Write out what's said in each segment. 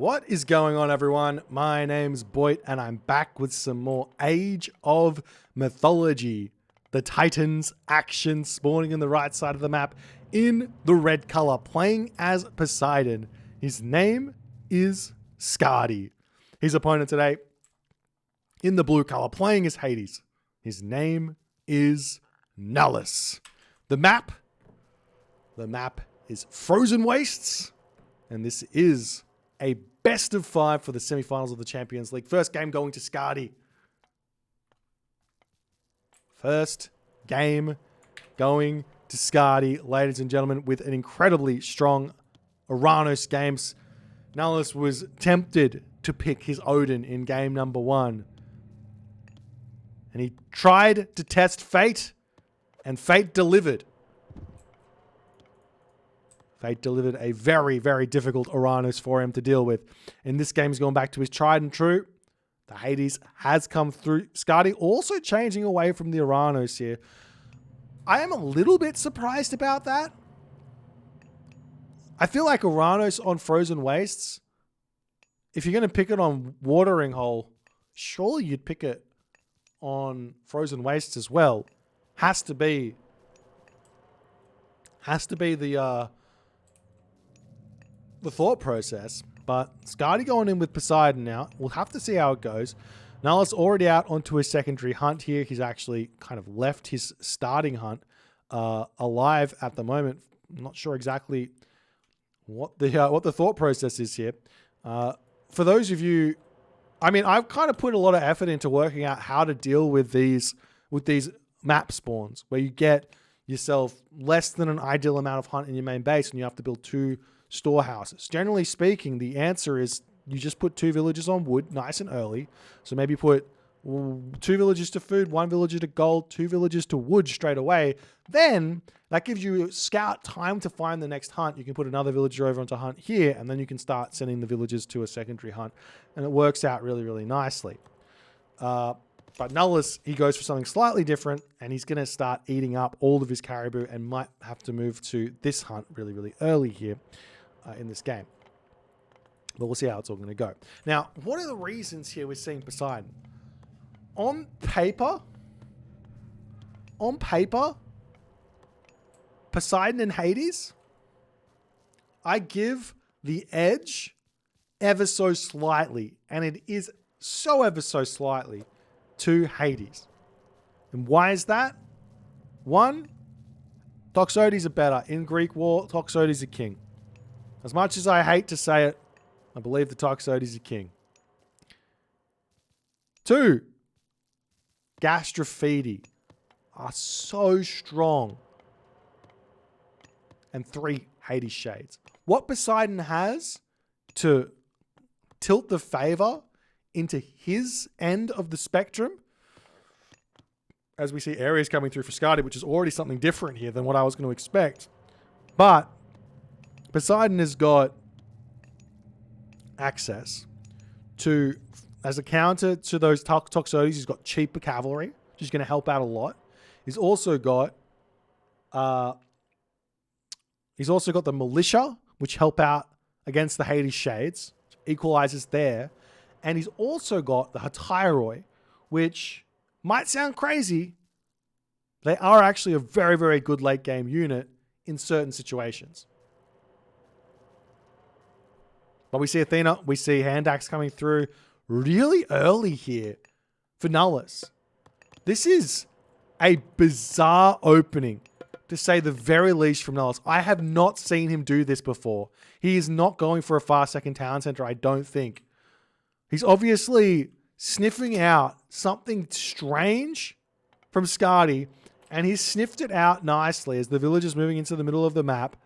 What is going on, everyone? My name's Boit, and I'm back with some more Age of Mythology. The Titans action spawning in the right side of the map in the red color, playing as Poseidon. His name is Skady. His opponent today in the blue color, playing as Hades. His name is Nullus. The map is Frozen Wastes, and this is a best of 5 for the semifinals of the Champions League. First game going to Skady. First game going to Skady, ladies and gentlemen, with an incredibly strong Uranus games. Nullus was tempted to pick his Odin in game number 1. And he tried to test fate, and fate delivered. Fate delivered a very, very difficult Uranus for him to deal with. In this game, he's going back to his tried and true. The Hades has come through. Skady also changing away from the Uranus here. I am a little bit surprised about that. I feel like Uranus on Frozen Wastes, if you're going to pick it on Watering Hole, surely you'd pick it on Frozen Wastes as well. Has to be the thought process. But Skady going in with Poseidon now. We'll have to see how it goes. Nullus already out onto his secondary hunt here. He's actually kind of left his starting hunt alive at the moment. I'm not sure exactly what the thought process is here. For those of you, I mean, I've kind of put a lot of effort into working out how to deal with these map spawns, where you get yourself less than an ideal amount of hunt in your main base, and you have to build 2 storehouses. Generally speaking, the answer is you just put 2 villagers on wood nice and early. So maybe put 2 villagers to food, 1 villager to gold, 2 villagers to wood straight away. Then that gives you scout time to find the next hunt. You can put another villager over onto hunt here, and then you can start sending the villagers to a secondary hunt. And it works out really, really nicely. But Nullus, he goes for something slightly different, and he's going to start eating up all of his caribou and might have to move to this hunt really, really early here in this game. But we'll see how it's all going to go. Now, what are the reasons here we're seeing Poseidon? On paper, Poseidon and Hades, I give the edge ever so slightly, and it is so ever so slightly, to Hades. And why is that? 1, Toxotes are better. In Greek war, Toxotes are king. As much as I hate to say it, I believe the Toxotes are king. 2, Gastrophedi are so strong. And 3, Hades Shades. What Poseidon has to tilt the favor into his end of the spectrum, as we see Ares coming through for Skady, which is already something different here than what I was going to expect. But Poseidon has got access to, as a counter to those Toxotes, he's got cheaper cavalry, which is going to help out a lot. He's also got the militia, which help out against the Hades Shades, equalizes there. And he's also got the Hetairoi, which might sound crazy. They are actually a very, very good late game unit in certain situations. But we see Athena, we see Hand Axe coming through really early here for Nullus. This is a bizarre opening, to say the very least, from Nullus. I have not seen him do this before. He is not going for a fast second town center, I don't think. He's obviously sniffing out something strange from Skady, and he's sniffed it out nicely as the villagers moving into the middle of the map.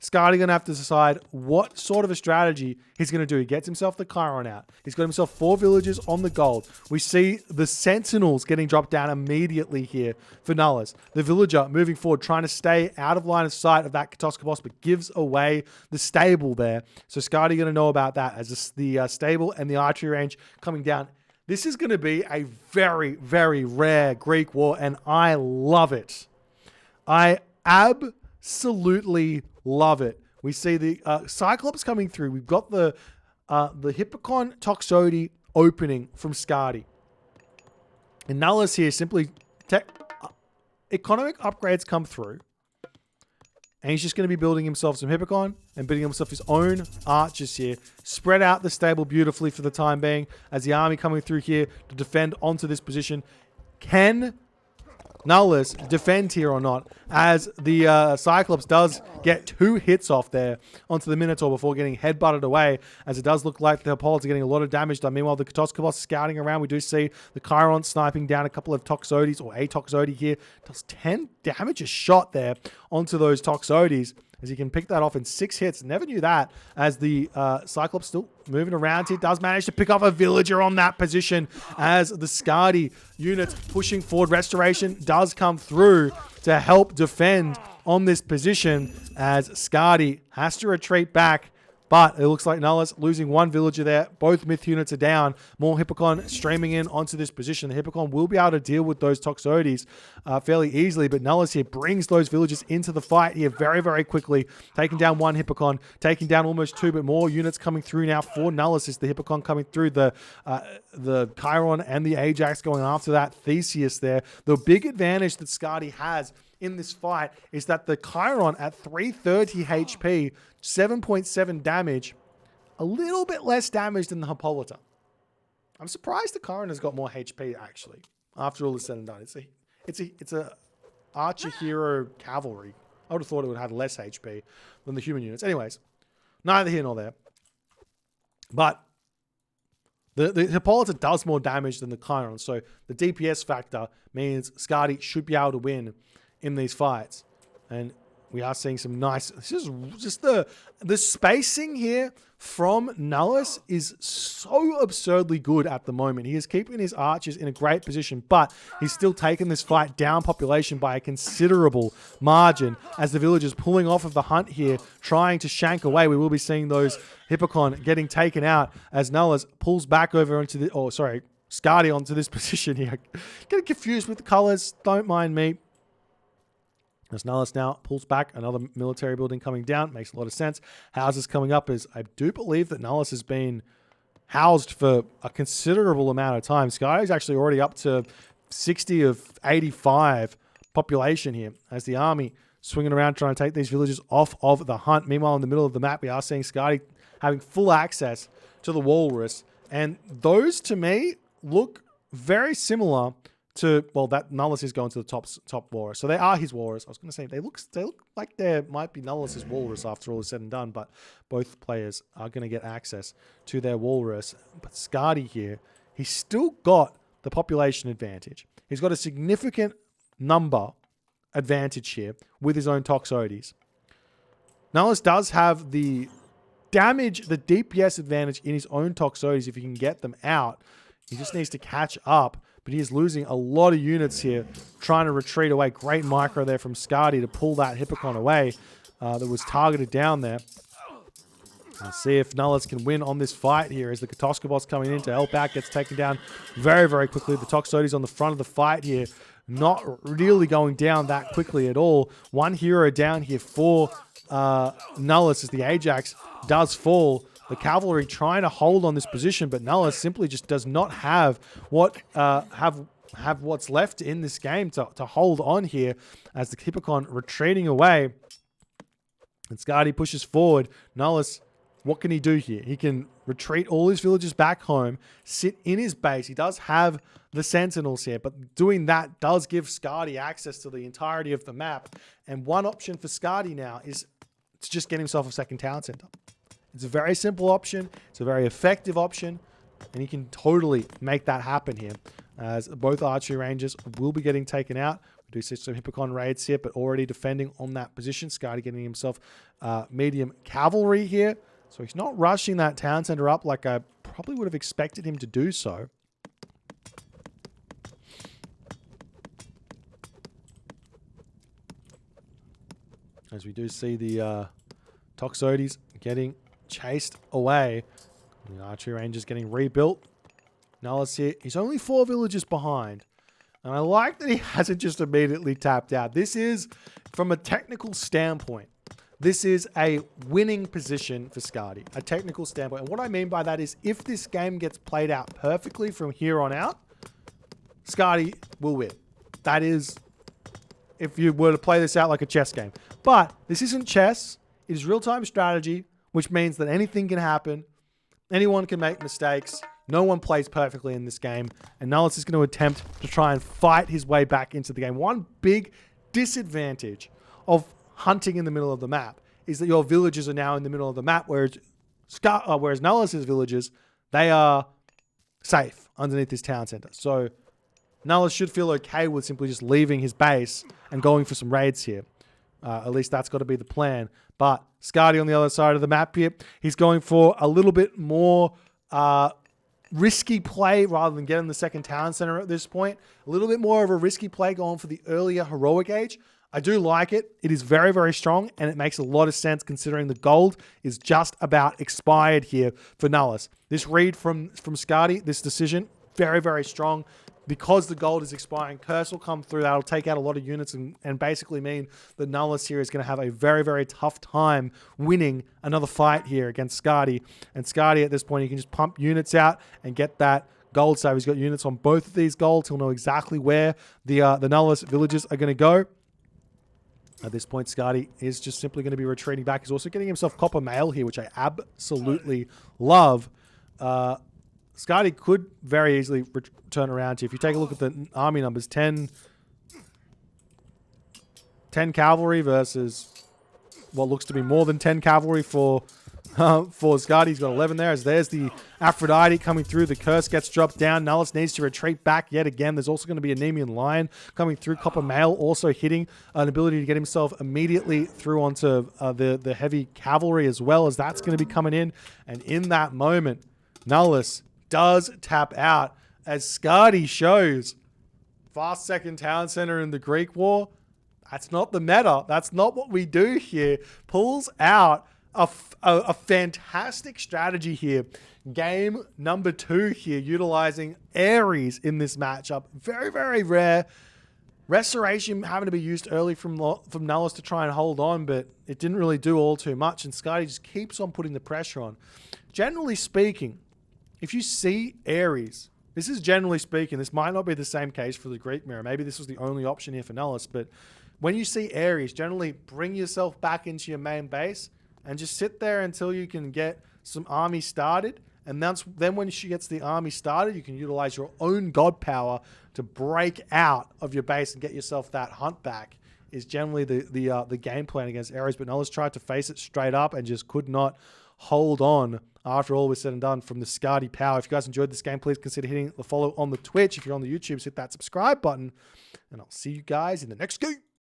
Skady going to have to decide what sort of a strategy he's going to do. He gets himself the Chiron out. He's got himself 4 villagers on the gold. We see the Sentinels getting dropped down immediately here for Nullus. The villager moving forward, trying to stay out of line of sight of that Katoskopos, but gives away the stable there. So Skady going to know about that as the stable and the archery range coming down. This is going to be a very, very rare Greek war, and I love it. I absolutely love it. We see the Cyclops coming through. We've got the the Hippocon Toxotes opening from Skady. And Nullus here simply economic upgrades come through. And he's just going to be building himself some Hippocon and building himself his own archers here. Spread out the stable beautifully for the time being as the army coming through here to defend onto this position. Can Nullus defend here or not, as the Cyclops does get 2 hits off there onto the Minotaur before getting headbutted away, as it does look like the Hippolytes are getting a lot of damage done. Meanwhile, the Katoskopos scouting around. We do see the Chiron sniping down a couple of Toxotes, or a Toxotes here. Does 10 damage a shot there onto those Toxotes, as he can pick that off in 6 hits. Never knew that, as the Cyclops still moving around here. Does manage to pick off a villager on that position, as the Skady unit pushing forward. Restoration does come through to help defend on this position, as Skady has to retreat back. But it looks like Nullus losing 1 villager there. Both myth units are down. More Hippocon streaming in onto this position. The Hippocon will be able to deal with those Toxotes fairly easily. But Nullus here brings those villagers into the fight here very, very quickly. Taking down 1 Hippocon. Taking down almost 2. But more units coming through now for Nullus. Is the Hippocon coming through. The Chiron and the Ajax going after that Theseus there. The big advantage that Skady has in this fight is that the Chiron at 330 HP, 7.7 damage, a little bit less damage than the Hippolyta. I'm surprised the Chiron has got more HP actually. After all is said and done, it's a archer hero cavalry. I would have thought it would have had less HP than the human units. Anyways, neither here nor there. But the Hippolyta does more damage than the Chiron, so the DPS factor means Skady should be able to win in these fights. And we are seeing some nice... This is just the spacing here from Nullus is so absurdly good at the moment. He is keeping his archers in a great position, but he's still taking this fight down population by a considerable margin, as the villagers pulling off of the hunt here, trying to shank away. We will be seeing those Hippocon getting taken out as Nullus pulls back over onto the... Oh, sorry, Skady onto this position here. Getting confused with the colors. Don't mind me. As Nullus now pulls back, another military building coming down. Makes a lot of sense. Houses coming up, as I do believe that Nullus has been housed for a considerable amount of time. Skady is actually already up to 60 of 85 population here, as the army swinging around trying to take these villages off of the hunt. Meanwhile, in the middle of the map, we are seeing Skady having full access to the Walrus. And those, to me, look very similar to, well, that Nullus is going to the top walrus. So they are his walrus. I was going to say, they look like there might be Nullus's walrus after all is said and done, but both players are going to get access to their walrus. But Skady here, he's still got the population advantage. He's got a significant number advantage here with his own Toxotes. Nullus does have the damage, the DPS advantage in his own Toxotes if he can get them out. He just needs to catch up. But he is losing a lot of units here, trying to retreat away. Great micro there from Skady to pull that Hippocon away that was targeted down there. Let's see if Nullus can win on this fight here, as the Katoskopos coming in to help out. Gets taken down very, very quickly. The Toxotes on the front of the fight here, not really going down that quickly at all. 1 hero down here for Nullus, as the Ajax does fall. The cavalry trying to hold on this position, but Nullus simply just does not have what have what's left in this game to hold on here, as the Hippocon retreating away. And Skady pushes forward. Nullus, what can he do here? He can retreat all his villagers back home, sit in his base. He does have the sentinels here, but doing that does give Skady access to the entirety of the map. And one option for Skady now is to just get himself a second town center. It's a very simple option. It's a very effective option. And he can totally make that happen here, as both archery ranges will be getting taken out. We do see some Hippocon raids here, but already defending on that position. Skady getting himself medium cavalry here. So he's not rushing that town center up like I probably would have expected him to do so. As we do see the Toxotes getting chased away. The archery range is getting rebuilt. Nullus here, he's only 4 villages behind. And I like that he hasn't just immediately tapped out. This is, from a technical standpoint, this is a winning position for Skady, a technical standpoint. And what I mean by that is if this game gets played out perfectly from here on out, Skady will win. That is, if you were to play this out like a chess game. But this isn't chess. It is real-time strategy, which means that anything can happen. Anyone can make mistakes. No one plays perfectly in this game. And Nullus is going to attempt to try and fight his way back into the game. One big disadvantage of hunting in the middle of the map is that your villages are now in the middle of the map, whereas Nullus's villages, they are safe underneath this town center. So Nullus should feel okay with simply just leaving his base and going for some raids here. At least that's got to be the plan. But Skady on the other side of the map here, he's going for a little bit more risky play rather than getting the second town center at this point. A little bit more of a risky play going for the earlier heroic age. I do like it. It is very, very strong, and it makes a lot of sense considering the gold is just about expired here for Nullus. This read from Skady, this decision, very, very strong. Because the gold is expiring, Curse will come through. That'll take out a lot of units and basically mean that Nullus here is going to have a very, very tough time winning another fight here against Skady. And Skady at this point, he can just pump units out and get that gold save. He's got units on both of these golds. He'll know exactly where the Nullus villages are going to go. At this point, Skady is just simply going to be retreating back. He's also getting himself copper mail here, which I absolutely love. Skady could very easily turn around to. If you take a look at the army numbers, 10 cavalry versus what looks to be more than 10 cavalry for Skady. He's got 11 there. As there's the Aphrodite coming through. The curse gets dropped down. Nullus needs to retreat back yet again. There's also going to be a Nemean Lion coming through. Copper Mail also hitting an ability to get himself immediately through onto the heavy cavalry as well, as that's going to be coming in. And in that moment, Nullus does tap out as Skady shows fast second town center in the Greek War. That's not the meta. That's not what we do here. Pulls out a fantastic strategy here. Game number 2 here, utilizing Ares in this matchup. Very, very rare. Restoration having to be used early from Nullus to try and hold on, but it didn't really do all too much, and Skady just keeps on putting the pressure on. Generally speaking, if you see Ares, this is generally speaking, this might not be the same case for the Greek Mirror. Maybe this was the only option here for Nullus, but when you see Ares, generally bring yourself back into your main base and just sit there until you can get some army started. And then when she gets the army started, you can utilize your own god power to break out of your base and get yourself that hunt back, is generally the game plan against Ares. But Nullus tried to face it straight up and just could not hold on after all was said and done from the Skady power. If you guys enjoyed this game, please consider hitting the follow on the Twitch. If you're on the YouTube, hit that subscribe button. And I'll see you guys in the next game.